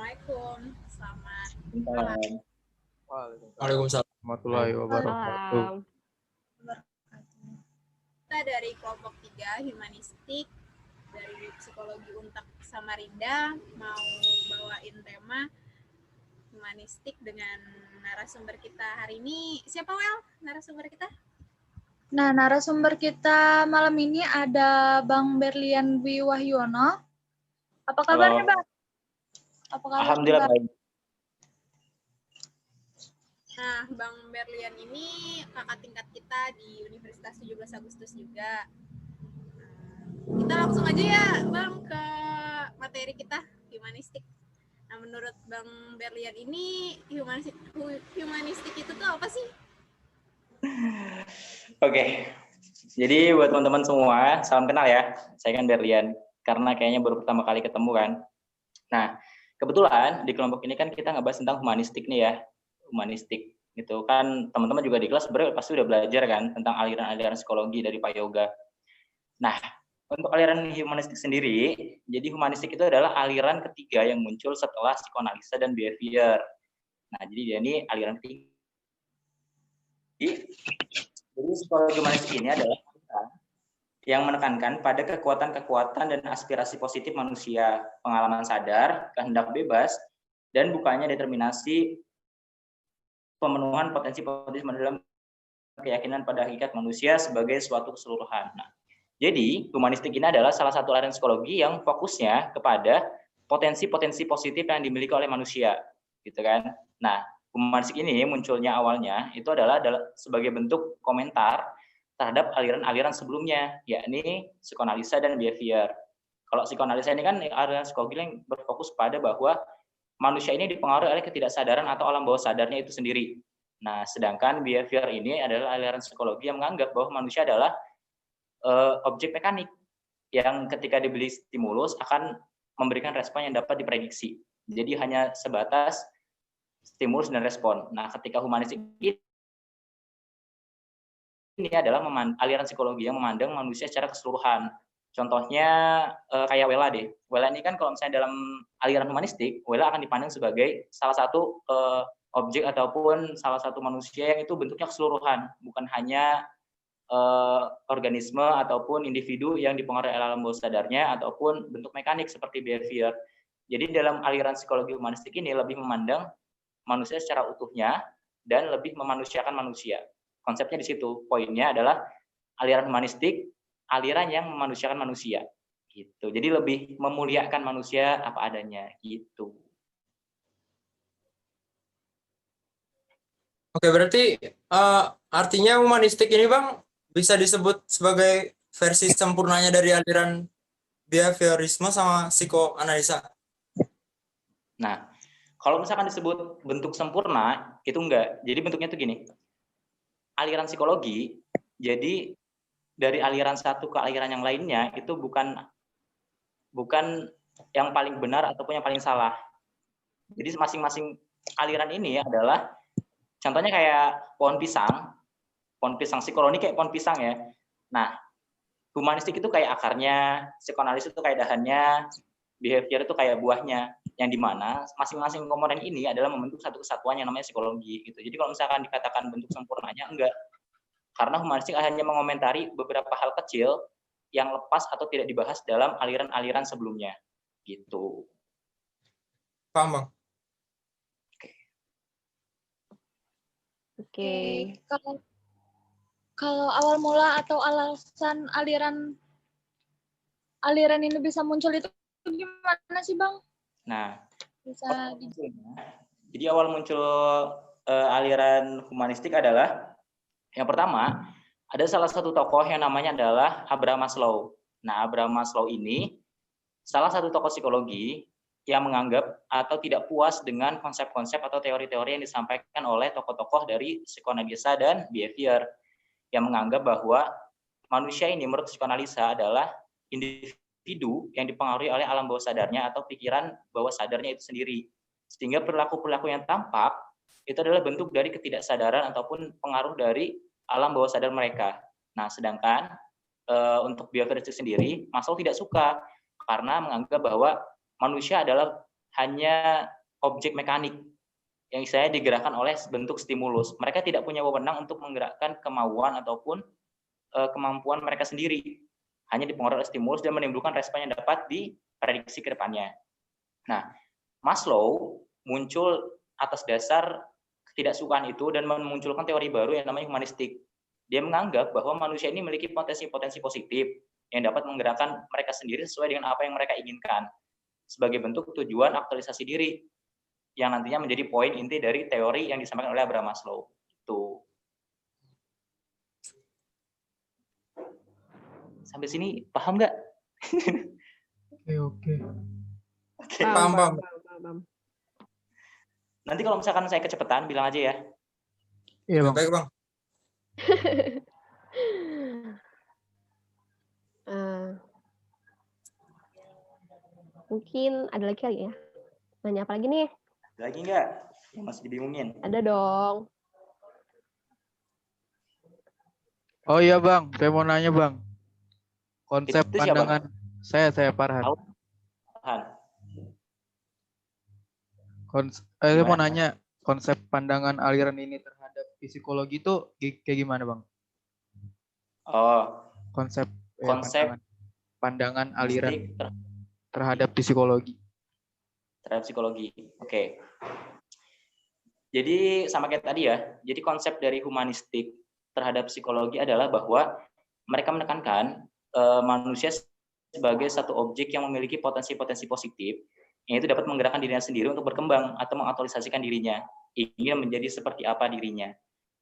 Assalamualaikum. Selamat malam. Waalaikumsalam warahmatullahi wabarakatuh. Kita dari kelompok 3 Humanistik dari Psikologi Untak Samarinda mau bawain tema Humanistik dengan narasumber kita hari ini. Siapa narasumber kita? Nah, narasumber kita malam ini ada Bang Berlian Dwi Wahyono. Apa kabarnya, Bang? Apa kabar? Alhamdulillah baik. Nah, Bang Berlian ini kakak tingkat kita di Universitas 17 Agustus juga. Kita langsung aja ya, Bang, ke materi kita, humanistik. Nah, menurut Bang Berlian ini, humanistik itu tuh apa sih? Oke, jadi buat teman-teman semua, salam kenal ya. Saya kan Berlian, karena kayaknya baru pertama kali ketemu kan. Nah, kebetulan di kelompok ini kan kita ngebahas tentang humanistik nih ya. Humanistik gitu kan, teman-teman juga di kelas sebenarnya pasti udah belajar kan tentang aliran-aliran psikologi dari Pak Yoga. Nah, untuk aliran humanistik sendiri, jadi humanistik itu adalah aliran ketiga yang muncul setelah psikoanalisa dan behavior. Nah, jadi dia ini aliran ketiga. Jadi psikologi humanistik ini adalah yang menekankan pada kekuatan-kekuatan dan aspirasi positif manusia, pengalaman sadar, kehendak bebas, dan bukannya determinasi pemenuhan potensi-potensi dalam keyakinan pada hakikat manusia sebagai suatu keseluruhan. Nah, jadi humanistik ini adalah salah satu aliran psikologi yang fokusnya kepada potensi-potensi positif yang dimiliki oleh manusia, gitu kan? Nah, humanistik ini munculnya awalnya itu adalah sebagai bentuk komentar terhadap aliran-aliran sebelumnya, yakni psikoanalisa dan behavior. Kalau psikoanalisa ini kan aliran psikologi yang berfokus pada bahwa manusia ini dipengaruhi oleh ketidaksadaran atau alam bawah sadarnya itu sendiri. Nah, sedangkan behavior ini adalah aliran psikologi yang menganggap bahwa manusia adalah objek mekanik yang ketika diberi stimulus akan memberikan respon yang dapat diprediksi. Jadi hanya sebatas stimulus dan respon. Nah, ketika humanistik ini adalah aliran psikologi yang memandang manusia secara keseluruhan. Contohnya kayak Wela deh. Wela ini kan kalau misalnya dalam aliran humanistik, Wela akan dipandang sebagai salah satu objek ataupun salah satu manusia yang itu bentuknya keseluruhan, bukan hanya organisme ataupun individu yang dipengaruhi oleh alam bawah sadarnya ataupun bentuk mekanik seperti behavior. Jadi dalam aliran psikologi humanistik ini lebih memandang manusia secara utuhnya dan lebih memanusiakan manusia. Konsepnya di situ. Poinnya adalah aliran humanistik, aliran yang memanusiakan manusia. Gitu. Jadi lebih memuliakan manusia apa adanya gitu. Oke, berarti artinya humanistik ini, Bang, bisa disebut sebagai versi sempurnanya dari aliran behaviorisme sama psikoanalisa. Nah, kalau misalkan disebut bentuk sempurna, itu enggak. Jadi bentuknya itu gini. Aliran psikologi, jadi dari aliran satu ke aliran yang lainnya itu bukan yang paling benar ataupun yang paling salah. Jadi masing-masing aliran ini adalah contohnya kayak pohon pisang psikologi kayak pohon pisang ya. Nah, humanistik itu kayak akarnya, psikoanalis itu kayak dahannya, behavior itu kayak buahnya, yang dimana masing-masing komponen ini adalah membentuk satu kesatuan yang namanya psikologi gitu. Jadi kalau misalkan dikatakan bentuk sempurnanya, enggak. Karena humanistik hanya mengomentari beberapa hal kecil yang lepas atau tidak dibahas dalam aliran-aliran sebelumnya gitu. Paham, Bang? Oke. Kalau awal mula atau alasan aliran ini bisa muncul itu gimana sih, Bang? Nah, bisa jadi awal muncul aliran humanistik adalah yang pertama, ada salah satu tokoh yang namanya adalah Abraham Maslow. Nah, Abraham Maslow ini salah satu tokoh psikologi yang menganggap atau tidak puas dengan konsep-konsep atau teori-teori yang disampaikan oleh tokoh-tokoh dari psikoanalisa dan behavior, yang menganggap bahwa manusia ini menurut psikoanalisa adalah individu yang dipengaruhi oleh alam bawah sadarnya atau pikiran bawah sadarnya itu sendiri. Sehingga perilaku-perilaku yang tampak itu adalah bentuk dari ketidaksadaran ataupun pengaruh dari alam bawah sadar mereka. Nah, sedangkan untuk behavior itu sendiri, Maslow tidak suka karena menganggap bahwa manusia adalah hanya objek mekanik yang saya digerakkan oleh bentuk stimulus. Mereka tidak punya wewenang untuk menggerakkan kemauan ataupun kemampuan mereka sendiri. Hanya dipengaruhi oleh stimulus dan menimbulkan respon yang dapat diprediksi ke depannya. Nah, Maslow muncul atas dasar ketidaksukaan itu dan memunculkan teori baru yang namanya humanistik. Dia menganggap bahwa manusia ini memiliki potensi-potensi positif yang dapat menggerakkan mereka sendiri sesuai dengan apa yang mereka inginkan sebagai bentuk tujuan aktualisasi diri yang nantinya menjadi poin inti dari teori yang disampaikan oleh Abraham Maslow. Itu. Sampai sini paham nggak? Oke. Paham. Nanti kalau misalkan saya kecepatan, bilang aja ya. Iya, Bang. Baik, Bang. Mungkin ada lagi kali ya? Nanya apa lagi nih? Ada lagi nggak yang masih dibingungin? Ada dong. Oh iya, Bang. Saya mau nanya, Bang. Konsep Itu siapa? pandangan saya Farhan. Tahan. Saya mau Gimana? nanya konsep pandangan aliran ini terhadap psikologi itu kayak gimana, Bang? Oh, Konsep pandangan aliran mistik terhadap psikologi. terhadap psikologi. Oke. Jadi sama kayak tadi ya. Jadi konsep dari humanistik terhadap psikologi adalah bahwa mereka menekankan manusia sebagai satu objek yang memiliki potensi-potensi positif yang itu dapat menggerakkan dirinya sendiri untuk berkembang atau mengaktualisasikan dirinya, ingin menjadi seperti apa dirinya.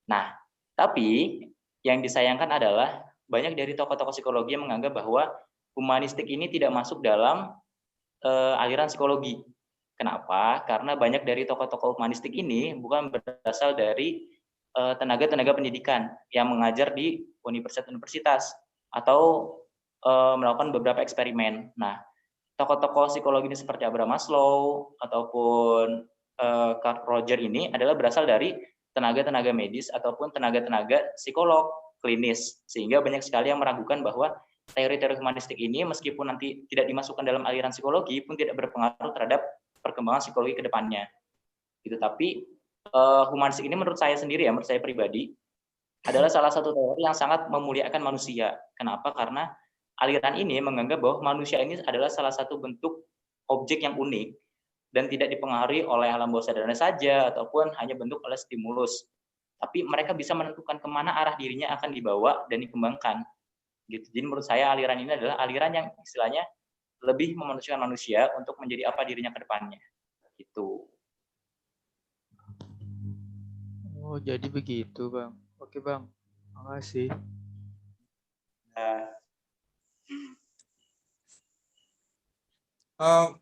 Nah, tapi yang disayangkan adalah banyak dari tokoh-tokoh psikologi yang menganggap bahwa humanistik ini tidak masuk dalam aliran psikologi. Kenapa? Karena banyak dari tokoh-tokoh humanistik ini bukan berasal dari tenaga-tenaga pendidikan yang mengajar di universitas-universitas atau melakukan beberapa eksperimen. Nah, tokoh-tokoh psikologi ini seperti Abraham Maslow ataupun Carl Roger ini adalah berasal dari tenaga-tenaga medis ataupun tenaga-tenaga psikolog klinis, sehingga banyak sekali yang meragukan bahwa teori-teori humanistik ini meskipun nanti tidak dimasukkan dalam aliran psikologi pun tidak berpengaruh terhadap perkembangan psikologi ke depannya. Gitu. Tapi humanistik ini menurut saya sendiri ya, menurut saya pribadi adalah salah satu teori yang sangat memuliakan manusia. Kenapa? Karena aliran ini menganggap bahwa manusia ini adalah salah satu bentuk objek yang unik dan tidak dipengaruhi oleh alam bawah sadarnya saja ataupun hanya bentuk oleh stimulus. Tapi mereka bisa menentukan kemana arah dirinya akan dibawa dan dikembangkan. Gitu. Jadi menurut saya aliran ini adalah aliran yang istilahnya lebih memanusiakan manusia untuk menjadi apa dirinya ke depannya. Gitu. Oh, jadi begitu, Bang. Oke, Bang. Makasih.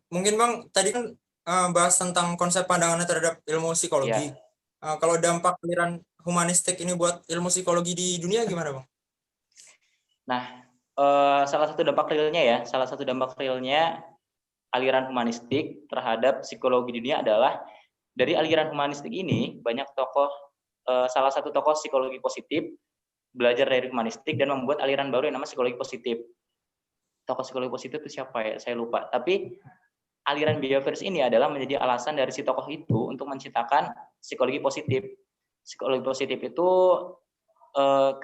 Mungkin Bang, tadi kan bahas tentang konsep pandangannya terhadap ilmu psikologi. Kalau dampak aliran humanistik ini buat ilmu psikologi di dunia gimana, Bang? Nah, salah satu dampak realnya aliran humanistik terhadap psikologi dunia adalah dari aliran humanistik ini banyak tokoh, salah satu tokoh psikologi positif belajar dari humanistik dan membuat aliran baru yang namanya psikologi positif. Tokoh psikologi positif itu siapa ya? Saya lupa. Tapi aliran behavioris ini adalah menjadi alasan dari si tokoh itu untuk menciptakan psikologi positif. Psikologi positif itu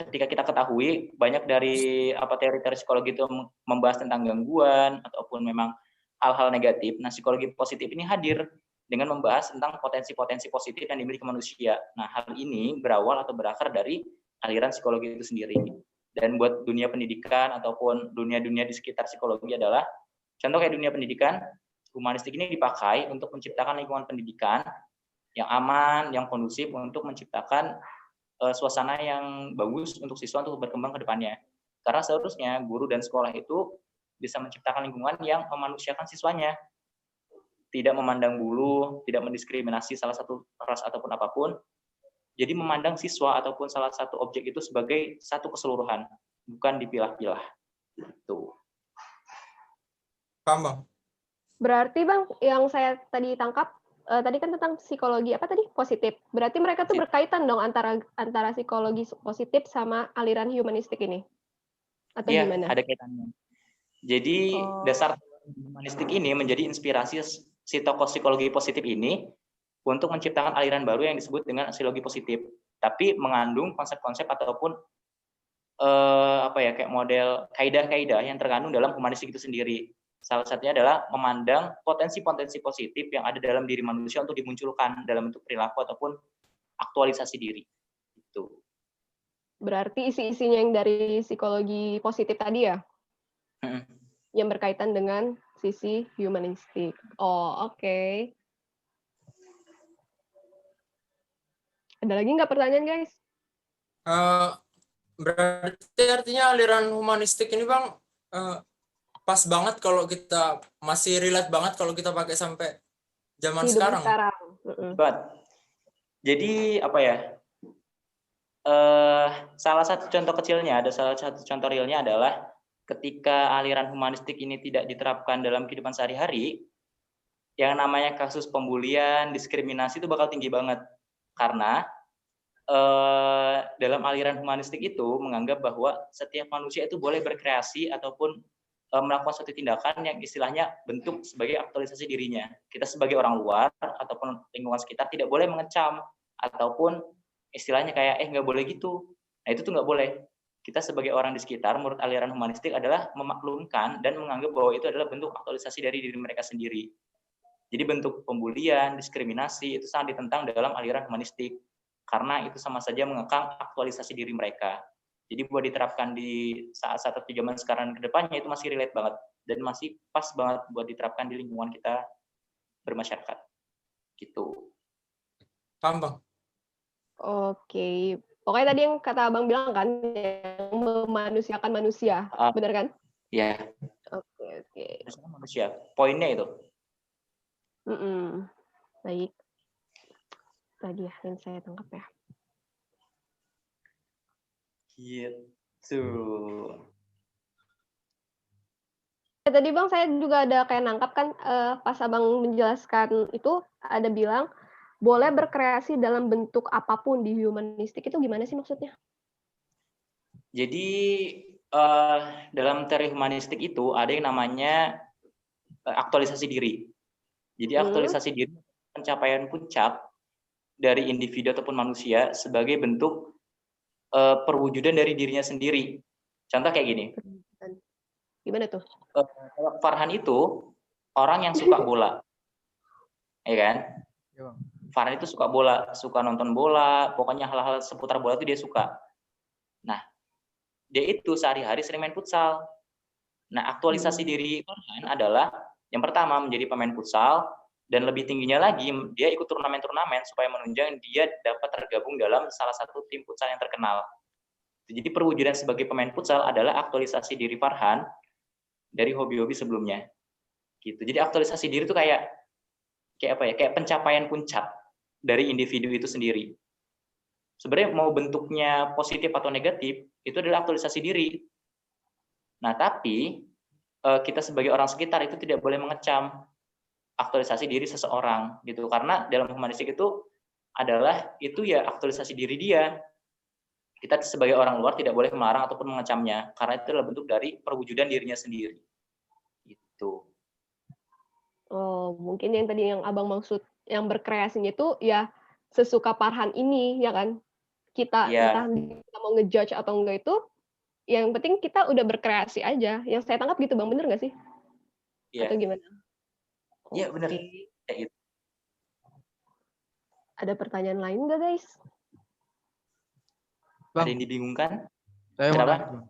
ketika kita ketahui banyak dari teori-teori psikologi itu membahas tentang gangguan ataupun memang hal-hal negatif. Nah, psikologi positif ini hadir dengan membahas tentang potensi-potensi positif yang dimiliki manusia. Nah, hal ini berawal atau berakar dari aliran psikologi itu sendiri. Dan buat dunia pendidikan ataupun dunia-dunia di sekitar psikologi adalah contoh kayak dunia pendidikan, humanistik ini dipakai untuk menciptakan lingkungan pendidikan yang aman, yang kondusif untuk menciptakan suasana yang bagus untuk siswa untuk berkembang ke depannya. Karena seharusnya guru dan sekolah itu bisa menciptakan lingkungan yang memanusiakan siswanya. Tidak memandang bulu, tidak mendiskriminasi salah satu ras ataupun apapun. Jadi memandang siswa ataupun salah satu objek itu sebagai satu keseluruhan, bukan dipilah-pilah. Itu. Paham, Bang? Berarti Bang, yang saya tadi tangkap, tadi kan tentang psikologi apa tadi? Positif. Berarti mereka tuh berkaitan dong antara psikologi positif sama aliran humanistik ini? Atau gimana? Ada kaitannya. Jadi dasar humanistik ini menjadi inspirasi si tokoh psikologi positif ini untuk menciptakan aliran baru yang disebut dengan psikologi positif, tapi mengandung konsep-konsep ataupun kayak model kaidah-kaidah yang terkandung dalam humanistik itu sendiri. Salah satunya adalah memandang potensi-potensi positif yang ada dalam diri manusia untuk dimunculkan dalam bentuk perilaku ataupun aktualisasi diri. Itu. Berarti isi-isinya yang dari psikologi positif tadi ya? Yang berkaitan dengan sisi humanistik. Oh, oke. Ada lagi nggak pertanyaan, guys? Berarti artinya aliran humanistik ini Bang pas banget kalau kita masih relate banget kalau kita pakai sampai zaman Hidup sekarang. Jadi apa ya? Salah satu contoh kecilnya, salah satu contoh realnya adalah ketika aliran humanistik ini tidak diterapkan dalam kehidupan sehari-hari, yang namanya kasus pembulian, diskriminasi itu bakal tinggi banget. Karena dalam aliran humanistik itu menganggap bahwa setiap manusia itu boleh berkreasi ataupun melakukan suatu tindakan yang istilahnya bentuk sebagai aktualisasi dirinya. Kita sebagai orang luar ataupun lingkungan sekitar tidak boleh mengecam ataupun istilahnya kayak nggak boleh gitu. Nah itu tuh nggak boleh. Kita sebagai orang di sekitar menurut aliran humanistik adalah memaklumkan dan menganggap bahwa itu adalah bentuk aktualisasi dari diri mereka sendiri. Jadi bentuk pembulian, diskriminasi itu sangat ditentang dalam aliran humanistik. Karena itu sama saja mengekang aktualisasi diri mereka. Jadi buat diterapkan di saat-saat zaman sekarang ke depannya itu masih relate banget dan masih pas banget buat diterapkan di lingkungan kita bermasyarakat. Gitu. Paham Bang? Oke. Pokoknya tadi yang kata Abang bilang kan, yang memanusiakan manusia. Benar kan? Iya. Oke. Manusia. Poinnya itu. Baik. Tadi ya yang saya tangkap ya. Gitu. Tadi Bang saya juga ada kayak nangkap kan pas Abang menjelaskan itu ada bilang boleh berkreasi dalam bentuk apapun di humanistik, itu gimana sih maksudnya? Jadi dalam teori humanistik itu ada yang namanya aktualisasi diri. Jadi aktualisasi diri pencapaian puncak dari individu ataupun manusia sebagai bentuk perwujudan dari dirinya sendiri. Contoh kayak gini. Gimana tuh? Farhan itu orang yang suka bola. Ya kan? Ya, Bang. Farhan itu suka bola, suka nonton bola, pokoknya hal-hal seputar bola itu dia suka. Nah, dia itu sehari-hari sering main futsal. Nah, aktualisasi diri Farhan adalah yang pertama menjadi pemain futsal, dan lebih tingginya lagi dia ikut turnamen-turnamen supaya menunjang dia dapat tergabung dalam salah satu tim futsal yang terkenal. Jadi perwujudan sebagai pemain futsal adalah aktualisasi diri Farhan dari hobi-hobi sebelumnya. Gitu. Jadi aktualisasi diri itu kayak apa ya? Kayak pencapaian puncak dari individu itu sendiri. Sebenarnya mau bentuknya positif atau negatif, itu adalah aktualisasi diri. Nah, tapi kita sebagai orang sekitar itu tidak boleh mengecam aktualisasi diri seseorang gitu, karena dalam humanistik itu adalah itu ya aktualisasi diri dia. Kita sebagai orang luar tidak boleh melarang ataupun mengecamnya karena itu adalah bentuk dari perwujudan dirinya sendiri. Gitu. Oh, mungkin yang tadi yang Abang maksud yang berkreasinya itu ya sesuka Farhan ini ya kan. Kita entah kita mau ngejudge atau enggak itu yang penting kita udah berkreasi aja. Yang saya tangkap gitu Bang, bener nggak sih? Iya. Atau gimana? Iya, benar. Kayak gitu. Ada pertanyaan lain nggak, guys? Bang, ada yang dibingungkan? Saya mau nanya, Bang.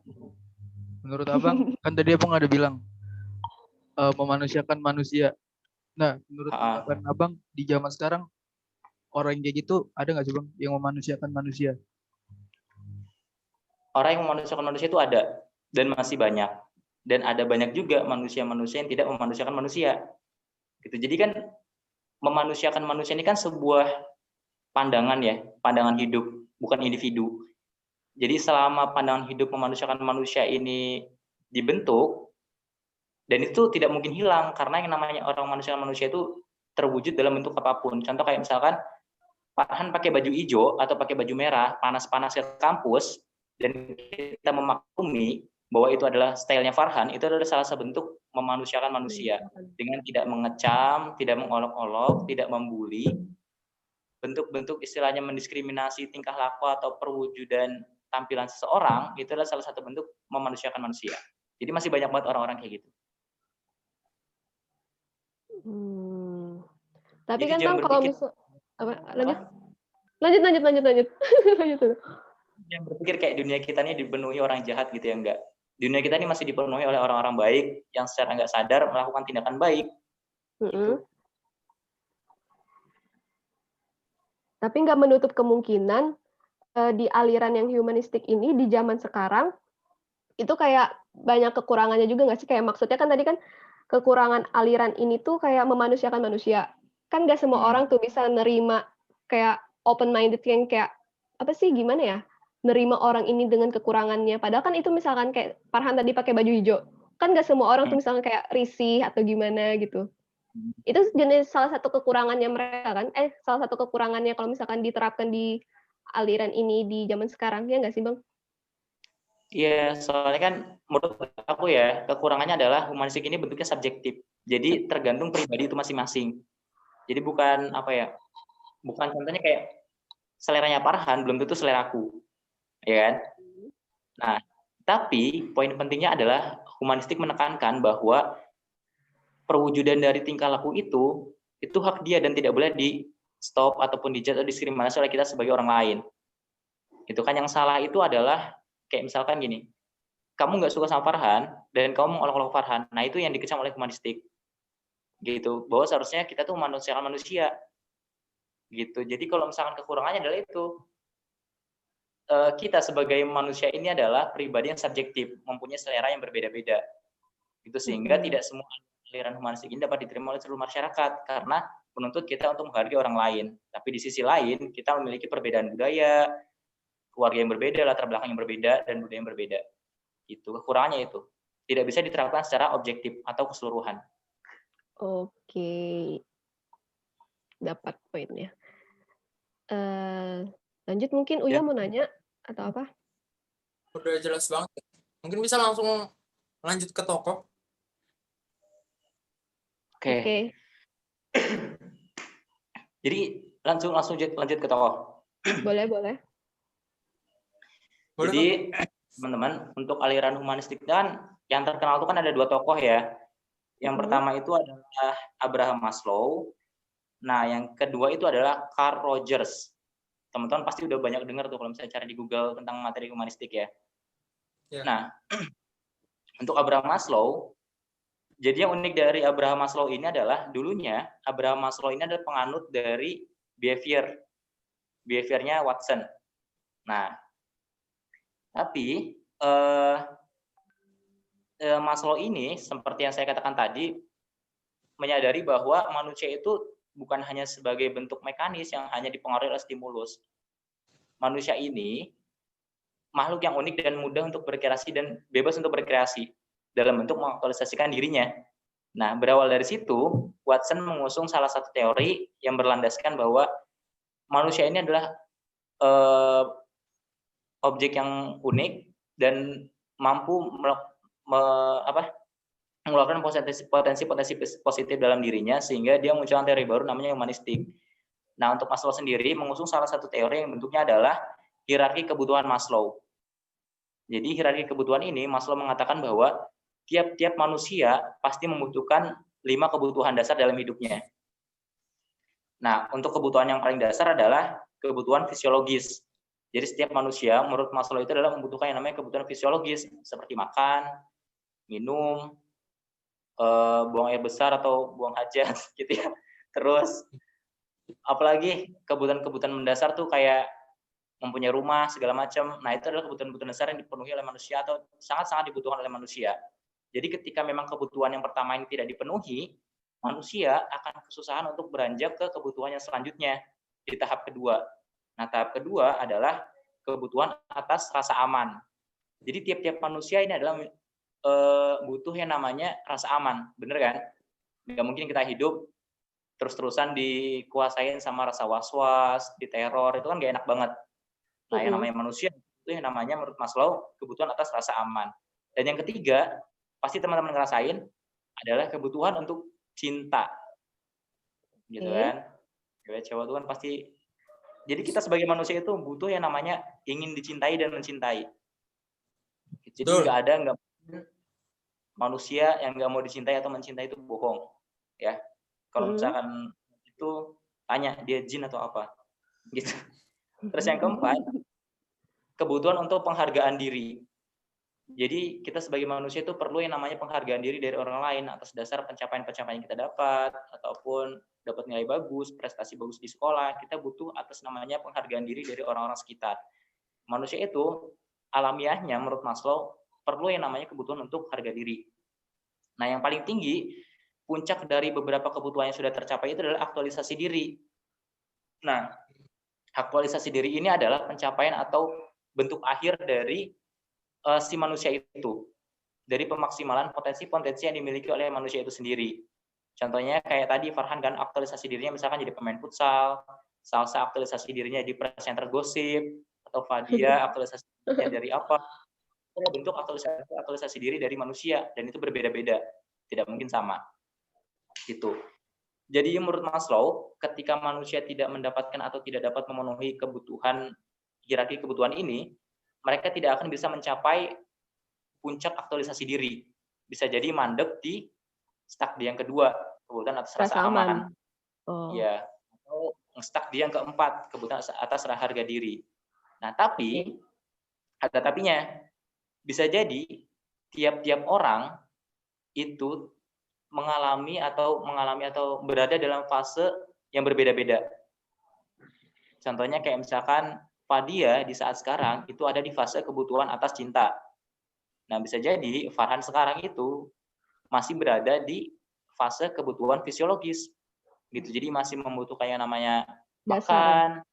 Menurut Abang, kan tadi Abang ada bilang memanusiakan manusia. Nah, menurut pendapat Abang di zaman sekarang orang yang kayak gitu ada nggak sih Bang yang memanusiakan manusia? Orang yang memanusiakan manusia itu ada dan masih banyak. Dan ada banyak juga manusia-manusia yang tidak memanusiakan manusia. Gitu. Jadi kan memanusiakan manusia ini kan sebuah pandangan ya, pandangan hidup, bukan individu. Jadi selama pandangan hidup memanusiakan manusia ini dibentuk, dan itu tidak mungkin hilang karena yang namanya orang memanusiakan manusia itu terwujud dalam bentuk apapun. Contoh kayak misalkan Farhan pakai baju hijau atau pakai baju merah, panas-panas ke kampus, dan kita memaklumi bahwa itu adalah stylenya Farhan, itu adalah salah satu bentuk memanusiakan manusia dengan tidak mengecam, tidak mengolok-olok, tidak membuli, bentuk-bentuk istilahnya mendiskriminasi tingkah laku atau perwujudan tampilan seseorang, itu adalah salah satu bentuk memanusiakan manusia. Jadi masih banyak banget orang-orang kayak gitu. Tapi Jadi kan jangan Bang, kalau berpikir misal lanjut. Jangan berpikir kayak dunia kita ini dipenuhi orang jahat gitu ya, enggak. Dunia kita ini masih dipenuhi oleh orang-orang baik yang secara nggak sadar melakukan tindakan baik. Gitu. Tapi nggak menutup kemungkinan di aliran yang humanistik ini di zaman sekarang itu kayak banyak kekurangannya juga nggak sih? Kayak maksudnya kan tadi kan kekurangan aliran ini tuh kayak memanusiakan manusia. Kan nggak semua orang tuh bisa nerima kayak open minded yang kayak apa sih gimana ya? Nerima orang ini dengan kekurangannya. Padahal kan itu misalkan kayak Farhan tadi pakai baju hijau. Kan nggak semua orang tuh misalkan kayak risih atau gimana gitu. Itu jenis salah satu kekurangannya mereka kan. Salah satu kekurangannya kalau misalkan diterapkan di aliran ini di zaman sekarang. Ya nggak sih Bang? Iya, soalnya kan menurut aku ya, kekurangannya adalah humanistik ini bentuknya subjektif. Jadi tergantung pribadi itu masing-masing. Jadi bukan apa ya, bukan contohnya kayak seleranya Farhan belum tentu seleraku, ya kan? Nah, tapi poin pentingnya adalah humanistik menekankan bahwa perwujudan dari tingkah laku itu hak dia dan tidak boleh di stop ataupun dijudge atau diskriminasi oleh kita sebagai orang lain. Itu kan yang salah itu adalah kayak misalkan gini, kamu nggak suka sama Farhan dan kamu mengolok-olok Farhan, nah itu yang dikecam oleh humanistik. Gitu, bahwa seharusnya kita tuh manusia. Gitu. Jadi kalau misalkan kekurangannya adalah itu, kita sebagai manusia ini adalah pribadi yang subjektif, mempunyai selera yang berbeda-beda. Itu sehingga tidak semua aliran humanistik ini dapat diterima oleh seluruh masyarakat karena menuntut kita untuk menghargai orang lain. Tapi di sisi lain kita memiliki perbedaan budaya, keluarga yang berbeda, latar belakang yang berbeda, dan budaya yang berbeda. Itu kekurangannya itu. Tidak bisa diterapkan secara objektif atau keseluruhan. Oke. Dapat poinnya. Lanjut mungkin Uya mau nanya atau apa? Udah jelas banget. Mungkin bisa langsung lanjut ke tokoh. Oke. Jadi langsung lanjut ke tokoh. Boleh. Jadi teman-teman, untuk aliran humanistik dan yang terkenal itu kan ada 2 tokoh ya. Yang pertama itu adalah Abraham Maslow. Nah, yang kedua itu adalah Carl Rogers. Teman-teman pasti udah banyak dengar tuh kalau misalnya cari di Google tentang materi humanistik ya. Nah, untuk Abraham Maslow, jadi yang unik dari Abraham Maslow ini adalah dulunya Abraham Maslow ini adalah penganut dari behaviornya Watson. Nah, tapi Maslow ini seperti yang saya katakan tadi menyadari bahwa manusia itu bukan hanya sebagai bentuk mekanis yang hanya dipengaruhi oleh stimulus. Manusia ini makhluk yang unik dan mudah untuk berkreasi dan bebas untuk berkreasi dalam bentuk mengaktualisasikan dirinya. Nah, berawal dari situ, Watson mengusung salah satu teori yang berlandaskan bahwa manusia ini adalah objek yang unik dan mampu mengeluarkan potensi positif dalam dirinya sehingga dia munculkan teori baru namanya humanistik. Nah, untuk Maslow sendiri mengusung salah satu teori yang bentuknya adalah hierarki kebutuhan Maslow. Jadi hierarki kebutuhan ini Maslow mengatakan bahwa tiap-tiap manusia pasti membutuhkan 5 kebutuhan dasar dalam hidupnya. Nah, untuk kebutuhan yang paling dasar adalah kebutuhan fisiologis. Jadi setiap manusia menurut Maslow itu adalah membutuhkan yang namanya kebutuhan fisiologis seperti makan, minum, buang air besar atau buang hajat gitu ya. Terus apalagi kebutuhan-kebutuhan mendasar tuh kayak mempunyai rumah segala macam. Nah, itu adalah kebutuhan-kebutuhan dasar yang dipenuhi oleh manusia atau sangat-sangat dibutuhkan oleh manusia. Jadi ketika memang kebutuhan yang pertama ini tidak dipenuhi, manusia akan kesusahan untuk beranjak ke kebutuhan yang selanjutnya di tahap kedua. Nah, tahap kedua adalah kebutuhan atas rasa aman. Jadi tiap-tiap manusia ini adalah butuh yang namanya rasa aman, bener kan? Nggak mungkin kita hidup terus-terusan dikuasain sama rasa was-was, diteror, itu kan nggak enak banget. Nah, yang namanya manusia itu yang namanya menurut Maslow kebutuhan atas rasa aman. Dan yang ketiga, pasti teman-teman ngerasain adalah kebutuhan untuk cinta, gitu Oke. kan? Cewek-cewek itu kan pasti. Jadi kita sebagai manusia itu butuh yang namanya ingin dicintai dan mencintai. Jadi Betul. nggak manusia yang nggak mau dicintai atau mencintai itu bohong, ya. Kalau misalkan itu tanya dia jin atau apa, gitu. Terus yang keempat, kebutuhan untuk penghargaan diri. Jadi kita sebagai manusia itu perlu yang namanya penghargaan diri dari orang lain atas dasar pencapaian-pencapaian yang kita dapat, ataupun dapat nilai bagus, prestasi bagus di sekolah, kita butuh atas namanya penghargaan diri dari orang-orang sekitar. Manusia itu alamiahnya menurut Maslow perlu yang namanya kebutuhan untuk harga diri. Nah, yang paling tinggi, puncak dari beberapa kebutuhan yang sudah tercapai itu adalah aktualisasi diri. Nah, aktualisasi diri ini adalah pencapaian atau bentuk akhir dari si manusia itu, dari pemaksimalan potensi-potensi yang dimiliki oleh manusia itu sendiri. Contohnya kayak tadi Farhan kan aktualisasi dirinya misalkan jadi pemain futsal, Salsa aktualisasi dirinya di presenter gosip, atau Fadia aktualisasi dirinya dari apa. Itu bentuk aktualisasi diri dari manusia, dan itu berbeda-beda, tidak mungkin sama. Gitu. Jadi menurut Maslow, ketika manusia tidak mendapatkan atau tidak dapat memenuhi kebutuhan, hierarki kebutuhan ini, mereka tidak akan bisa mencapai puncak aktualisasi diri. Bisa jadi mandek di stuck di yang kedua, kebutuhan atas rasa aman. Oh. Ya, atau stuck di yang keempat, kebutuhan atas harga diri. Nah, tapi ada tapinya. Bisa jadi tiap-tiap orang itu mengalami atau berada dalam fase yang berbeda-beda. Contohnya kayak misalkan Fadia di saat sekarang itu ada di fase kebutuhan atas cinta. Nah, bisa jadi Farhan sekarang itu masih berada di fase kebutuhan fisiologis. Gitu. Jadi masih membutuhkan yang namanya makan,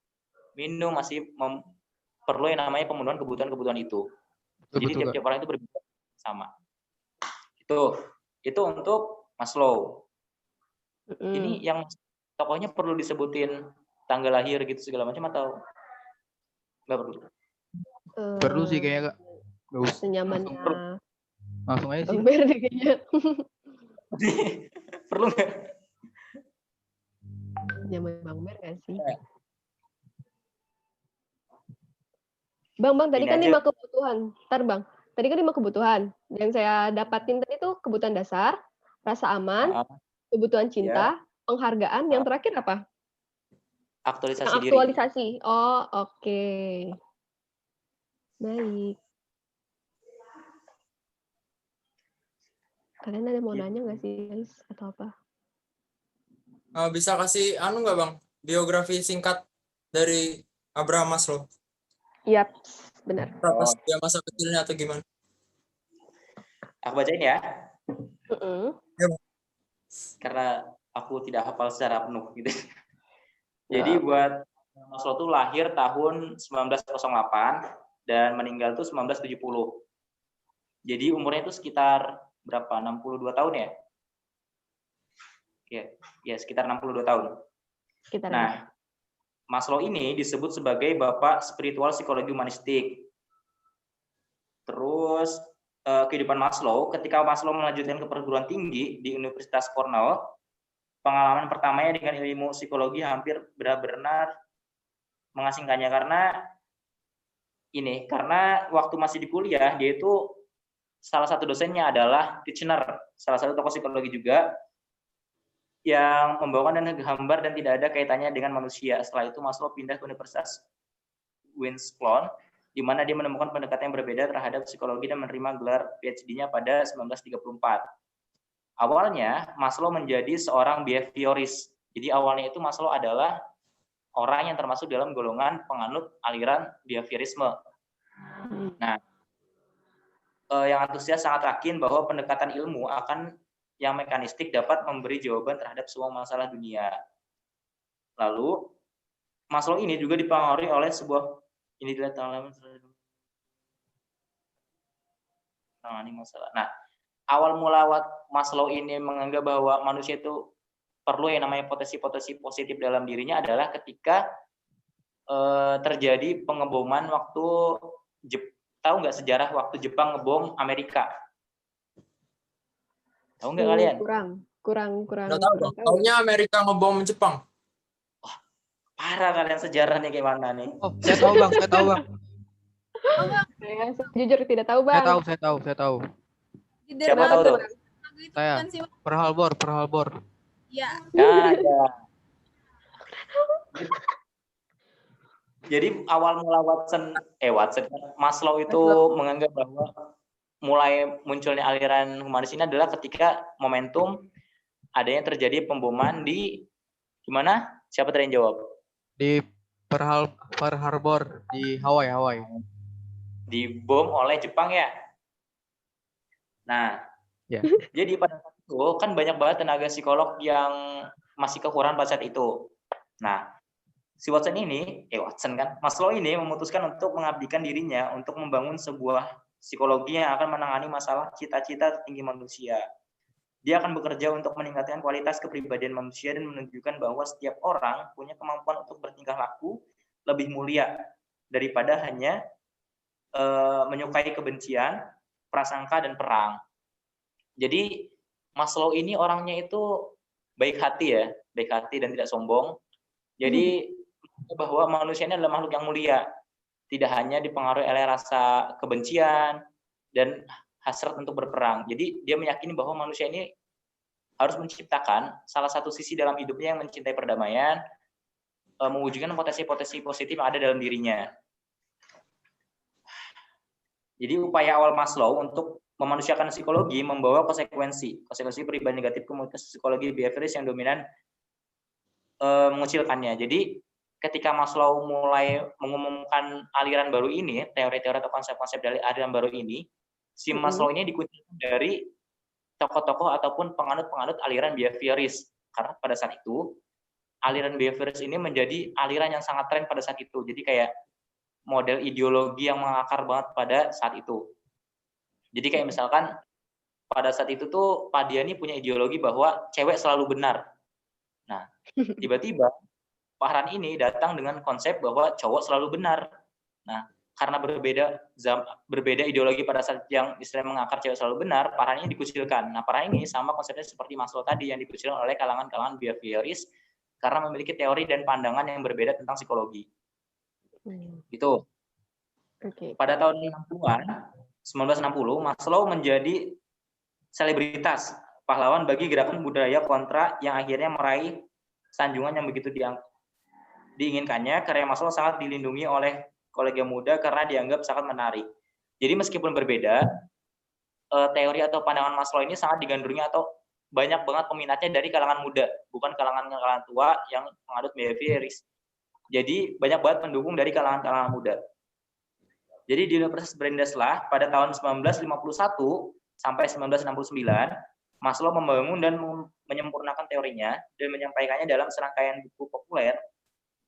minum, masih perlu yang namanya pemenuhan kebutuhan-kebutuhan itu. Jadi tiap-tiap orang itu berbeda sama. Itu untuk Maslow. Ini yang tokohnya perlu disebutin tanggal lahir gitu segala macam atau nggak perlu? Perlu sih kayaknya Kak. Nggak usah. Senyamannya. Langsung aja sih. Bang Berdi kayaknya. Perlu nggak? Nyaman Bang Ber nggak sih? Bang, tadi kan 5 kebutuhan. Ntar Bang, tadi kan 5 kebutuhan. Yang saya dapatin tadi itu kebutuhan dasar, rasa aman, kebutuhan cinta, penghargaan. Yang terakhir apa? Aktualisasi diri. Aktualisasi. Oh, oke. Baik. Kalian ada mau nanya nggak sih, guys? Atau apa? Bisa kasih nggak Bang? Biografi singkat dari Abraham Maslow. Yap, benar. Dia masa kecilnya atau gimana? Aku bacain ya. Ya, karena aku tidak hafal secara penuh gitu. Jadi buat Maslow tuh lahir tahun 1908 dan meninggal tuh 1970. Jadi umurnya itu sekitar berapa? 62 tahun ya? Ya sekitar 62 tahun. Nah, Maslow ini disebut sebagai bapak spiritual psikologi humanistik. Terus kehidupan Maslow, ketika Maslow melanjutkan ke perguruan tinggi di Universitas Cornell, pengalaman pertamanya dengan ilmu psikologi hampir benar-benar mengasingkannya karena waktu masih di kuliah dia itu salah satu dosennya adalah Titchener, salah satu tokoh psikologi juga yang membawakan dan gambar dan tidak ada kaitannya dengan manusia. Setelah itu Maslow pindah ke Universitas Wisconsin, di mana dia menemukan pendekatan yang berbeda terhadap psikologi dan menerima gelar PhD-nya pada 1934. Awalnya Maslow menjadi seorang behaviorist. Jadi awalnya itu Maslow adalah orang yang termasuk dalam golongan penganut aliran behaviorisme. Nah, yang antusias sangat yakin bahwa pendekatan ilmu yang mekanistik dapat memberi jawaban terhadap semua masalah dunia. Lalu Maslow ini juga dipengaruhi oleh sebuah masalah. Nah, awal mula Maslow ini menganggap bahwa manusia itu perlu yang namanya potensi-potensi positif dalam dirinya adalah ketika terjadi pengeboman waktu tahu nggak sejarah waktu Jepang ngebom Amerika? Tahu nggak kalian? Kurang Nggak tahu Bang. tahu. Taunya Amerika ngebom Jepang. Parah kalian sejarahnya kayak mana nih? Oh, saya tahu Bang, saya tahu Bang. Oh bang, Saya jujur tidak tahu, Saya Bang. tahu, saya tahu, saya tahu. dari Siapa lagu tahu tuh? itu Saya. bukan sih Bang? Pearl Harbor, Pearl Harbor. Iya. Ya. Jadi awal mula Watson, Maslow itu menganggap bahwa mulai munculnya aliran humanis ini adalah ketika momentum adanya terjadi pemboman di gimana? Siapa tadi yang jawab? Di Pearl Harbor di Hawaii. Dibom oleh Jepang ya. Nah, Ya. jadi pada saat itu kan banyak banget tenaga psikolog yang masih kekurangan pada saat itu. Nah, si Watson kan, Maslow ini memutuskan untuk mengabdikan dirinya untuk membangun sebuah psikologi yang akan menangani masalah cita-cita tinggi manusia. Dia akan bekerja untuk meningkatkan kualitas kepribadian manusia dan menunjukkan bahwa setiap orang punya kemampuan untuk bertingkah laku lebih mulia daripada hanya menyukai kebencian, prasangka, dan perang. Jadi Maslow ini orangnya itu baik hati dan tidak sombong. Jadi bahwa manusia ini adalah makhluk yang mulia, tidak hanya dipengaruhi oleh rasa kebencian dan hasrat untuk berperang. Jadi dia meyakini bahwa manusia ini harus menciptakan salah satu sisi dalam hidupnya yang mencintai perdamaian, mewujudkan potensi-potensi positif yang ada dalam dirinya. Jadi upaya awal Maslow untuk memanusiakan psikologi membawa konsekuensi pribadi negatif komunitas psikologi behavioris yang dominan mengucilkannya. Jadi ketika Maslow mulai mengumumkan aliran baru ini, teori-teori atau konsep-konsep dari aliran baru ini, si Maslow ini dikucilkan dari tokoh-tokoh ataupun penganut-penganut aliran behavioris. Karena pada saat itu, aliran behavioris ini menjadi aliran yang sangat tren pada saat itu. Jadi kayak model ideologi yang mengakar banget pada saat itu. Jadi kayak misalkan pada saat itu tuh Pak Diani punya ideologi bahwa cewek selalu benar. Nah, tiba-tiba Pak Harani ini datang dengan konsep bahwa cowok selalu benar. Nah, karena berbeda ideologi pada saat yang istilahnya mengakar cewek selalu benar, Pak Harani ini dikucilkan. Nah, Pak Harani ini sama konsepnya seperti Maslow tadi yang dikucilkan oleh kalangan-kalangan behavioris karena memiliki teori dan pandangan yang berbeda tentang psikologi. Gitu. Pada tahun 1960, Maslow menjadi selebritas, pahlawan bagi gerakan budaya kontra yang akhirnya meraih sanjungan yang begitu diinginkannya. Karya Maslow sangat dilindungi oleh kolega muda karena dianggap sangat menarik. Jadi meskipun berbeda, teori atau pandangan Maslow ini sangat digandrungi atau banyak banget peminatnya dari kalangan muda, bukan kalangan tua yang menganut behavioris. Jadi banyak banget pendukung dari kalangan muda. Jadi di Universitas Brenderslah pada tahun 1951 sampai 1969, Maslow membangun dan menyempurnakan teorinya dan menyampaikannya dalam serangkaian buku populer.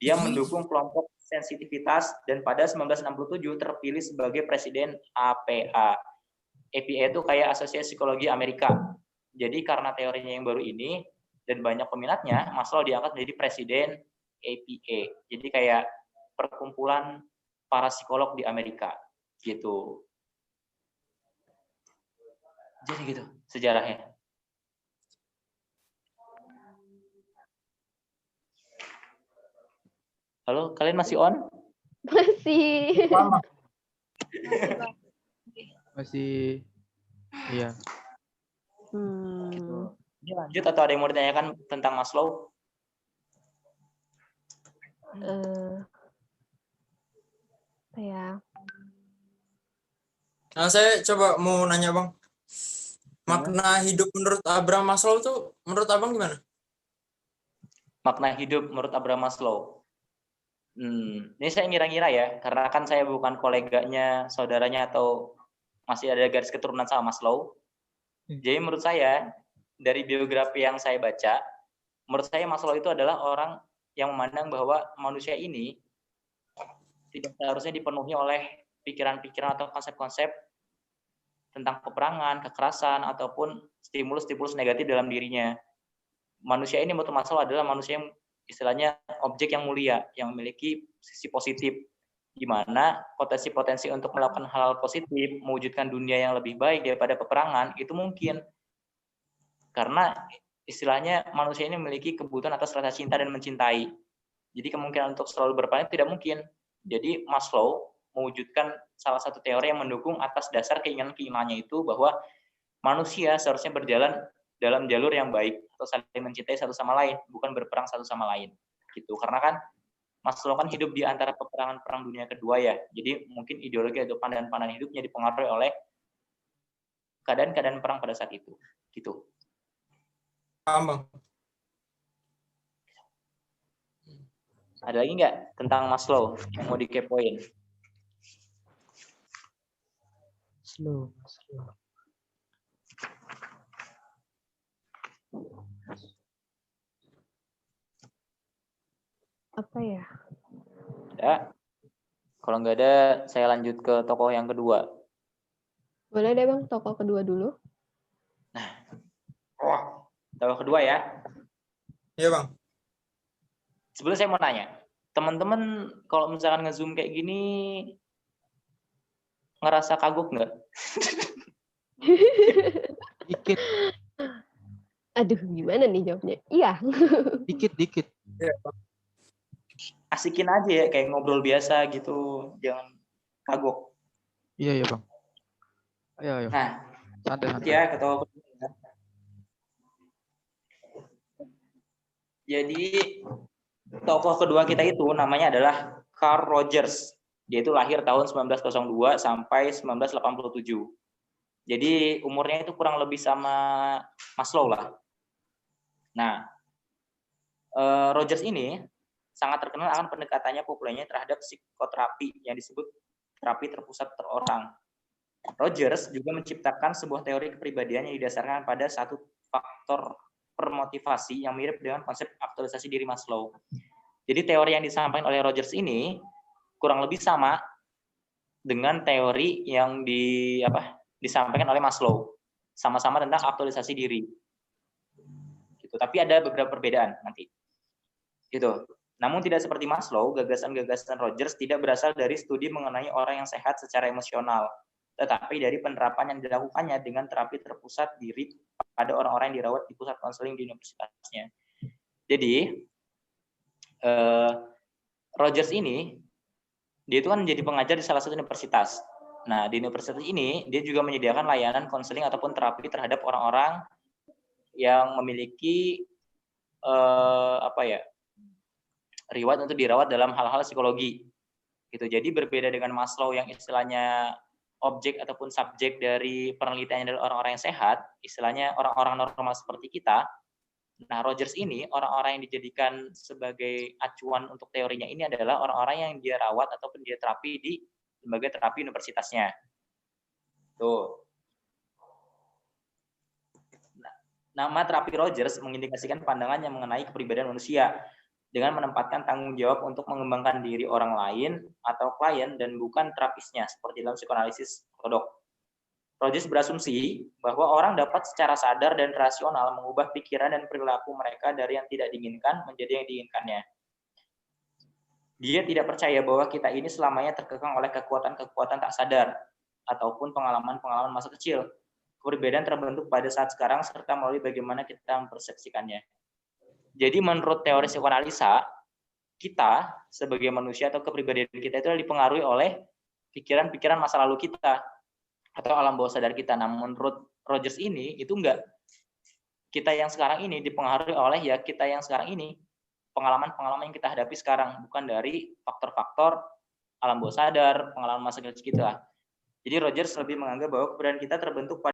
Dia mendukung kelompok sensitivitas dan pada 1967 terpilih sebagai presiden APA. APA itu kayak Asosiasi Psikologi Amerika. Jadi karena teorinya yang baru ini dan banyak peminatnya, Maslow diangkat menjadi presiden APA. Jadi kayak perkumpulan para psikolog di Amerika gitu. Jadi gitu sejarahnya. Halo, kalian masih on? Masih. Masih iya. Ini lanjut atau ada yang mau ditanyakan tentang Maslow? Ya. Nah, saya coba mau nanya Bang. Makna hidup menurut Abraham Maslow tuh menurut Abang gimana? Makna hidup menurut Abraham Maslow. Ini saya ngira-ngira ya, karena kan saya bukan koleganya, saudaranya, atau masih ada garis keturunan sama Maslow. Jadi menurut saya, dari biografi yang saya baca, menurut saya Maslow itu adalah orang yang memandang bahwa manusia ini tidak seharusnya dipenuhi oleh pikiran-pikiran atau konsep-konsep tentang peperangan, kekerasan, ataupun stimulus-stimulus negatif dalam dirinya. Manusia ini menurut Maslow adalah manusia yang istilahnya objek yang mulia, yang memiliki sisi positif, di mana potensi-potensi untuk melakukan hal-hal positif, mewujudkan dunia yang lebih baik daripada peperangan, itu mungkin. Karena istilahnya manusia ini memiliki kebutuhan atas rasa cinta dan mencintai. Jadi kemungkinan untuk selalu berpaling tidak mungkin. Jadi Maslow mewujudkan salah satu teori yang mendukung atas dasar keinginan-keinginannya itu bahwa manusia seharusnya berjalan dalam jalur yang baik atau saling mencintai satu sama lain, bukan berperang satu sama lain. Gitu. Karena kan Maslow kan hidup di antara peperangan Perang Dunia Kedua ya. Jadi mungkin ideologi atau pandangan-pandangan hidupnya dipengaruhi oleh keadaan-keadaan perang pada saat itu. Gitu. Paham, Bang. Ada lagi nggak tentang Maslow yang mau dikepoin? Slow. Apa ya? Ya. Kalau nggak ada, saya lanjut ke tokoh yang kedua. Boleh deh Bang, tokoh kedua dulu. Tokoh kedua ya. Iya, Bang. Sebelum saya mau nanya, teman-teman kalau misalkan nge-zoom kayak gini, ngerasa kagok nggak? Dikit, Aduh, gimana nih jawabnya? Iya. dikit. Iya, Bang. Asikin aja ya, kayak ngobrol biasa gitu. Jangan kagok. Iya Bang. Ayo. Nah, Santai. ya ke tokoh kedua. Jadi, tokoh kedua kita itu namanya adalah Carl Rogers. Dia itu lahir tahun 1902 sampai 1987. Jadi umurnya itu kurang lebih sama Maslow lah. Nah, Rogers ini sangat terkenal akan pendekatannya populernya terhadap psikoterapi yang disebut terapi terpusat terorang. Rogers juga menciptakan sebuah teori kepribadian yang didasarkan pada satu faktor permotivasi yang mirip dengan konsep aktualisasi diri Maslow. Jadi teori yang disampaikan oleh Rogers ini kurang lebih sama dengan teori yang disampaikan oleh Maslow. Sama-sama tentang aktualisasi diri. Gitu. Tapi ada beberapa perbedaan nanti. Gitu. Namun tidak seperti Maslow, gagasan-gagasan Rogers tidak berasal dari studi mengenai orang yang sehat secara emosional, tetapi dari penerapan yang dilakukannya dengan terapi terpusat diri pada orang-orang yang dirawat di pusat konseling di universitasnya. Jadi, Rogers ini, dia itu kan menjadi pengajar di salah satu universitas. Nah, di universitas ini, dia juga menyediakan layanan konseling ataupun terapi terhadap orang-orang yang memiliki riwayat untuk dirawat dalam hal-hal psikologi. Gitu. Jadi berbeda dengan Maslow yang istilahnya objek ataupun subjek dari penelitiannya adalah orang-orang yang sehat, istilahnya orang-orang normal seperti kita. Nah, Rogers ini, orang-orang yang dijadikan sebagai acuan untuk teorinya ini adalah orang-orang yang dia rawat ataupun dia terapi di lembaga terapi universitasnya. Tuh. Nama terapi Rogers mengindikasikan pandangan yang mengenai kepribadian manusia dengan menempatkan tanggung jawab untuk mengembangkan diri orang lain atau klien dan bukan terapisnya seperti dalam psikoanalisis ortodok. Rogers berasumsi bahwa orang dapat secara sadar dan rasional mengubah pikiran dan perilaku mereka dari yang tidak diinginkan menjadi yang diinginkannya. Dia tidak percaya bahwa kita ini selamanya terkekang oleh kekuatan-kekuatan tak sadar ataupun pengalaman-pengalaman masa kecil. Perbedaan terbentuk pada saat sekarang serta melalui bagaimana kita mempersepsikannya. Jadi menurut teori psikoanalisa, kita sebagai manusia atau kepribadian kita itu dipengaruhi oleh pikiran-pikiran masa lalu kita atau alam bawah sadar kita. Nah, menurut Rogers ini itu enggak. Kita yang sekarang ini dipengaruhi oleh ya kita yang sekarang ini, pengalaman-pengalaman yang kita hadapi sekarang, bukan dari faktor-faktor alam bawah sadar, pengalaman masa kecil kita. Jadi Rogers lebih menganggap bahwa keberadaan kita terbentuk pada